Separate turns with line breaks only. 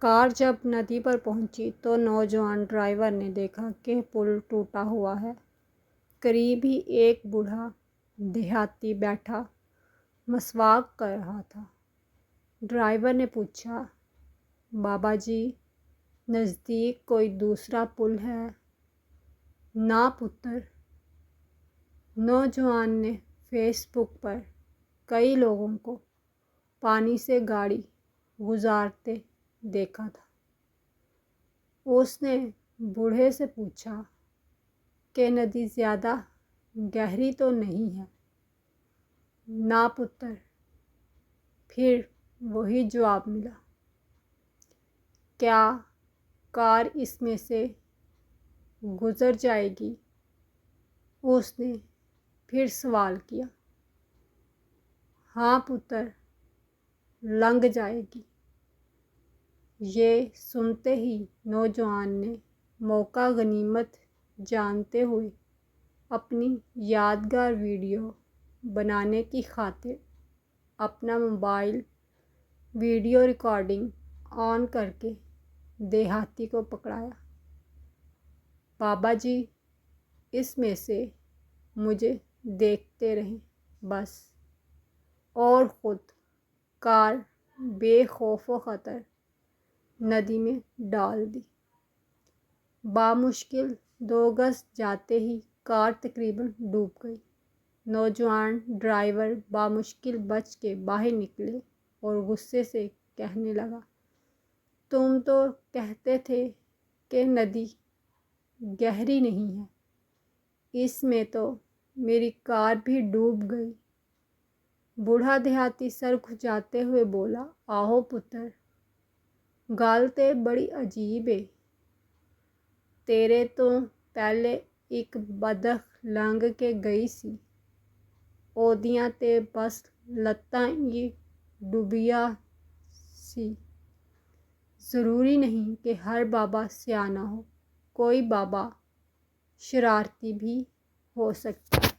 کار جب ندی پر پہنچی تو نوجوان ڈرائیور نے دیکھا کہ پل ٹوٹا ہوا ہے۔ قریب ہی ایک بوڑھا دیہاتی بیٹھا مسواک کر رہا تھا۔ ڈرائیور نے پوچھا، بابا جی، نزدیک کوئی دوسرا پل ہے؟ نہ پتر۔ نوجوان نے فیس بک پر کئی لوگوں کو پانی سے گاڑی گزارتے دیکھا تھا۔ اس نے بوڑھے سے پوچھا کہ ندی زیادہ گہری تو نہیں ہے؟ نہ پتر۔ پھر وہی جواب ملا۔ کیا کار اس میں سے گزر جائے گی؟ اس نے پھر سوال کیا۔ ہاں پتر، لنگھ جائے گی۔ یہ سنتے ہی نوجوان نے موقع غنیمت جانتے ہوئے اپنی یادگار ویڈیو بنانے کی خاطر اپنا موبائل ویڈیو ریکارڈنگ آن کر کے دیہاتی کو پکڑایا۔ بابا جی، اس میں سے مجھے دیکھتے رہیں بس، اور خود کار بے خوف و خطر ندی میں ڈال دی۔ بامشکل 2 گز جاتے ہی کار تقریباً ڈوب گئی۔ نوجوان ڈرائیور بامشکل بچ کے باہر نکلے اور غصے سے کہنے لگا، تم تو کہتے تھے کہ ندی گہری نہیں ہے، اس میں تو میری کار بھی ڈوب گئی۔ بوڑھا دیہاتی سر کھجاتے ہوئے بولا، آہو پتر، گل تے بڑی عجیب ہے۔ تیرے تو پہلے ایک بدخ لنگھ کے گئی سی، اودیاں تے بس لتاں ہی ڈبیاں سی۔ ضروری نہیں کہ ہر بابا سیانہ ہو، کوئی بابا شرارتی بھی ہو سکتا ہے۔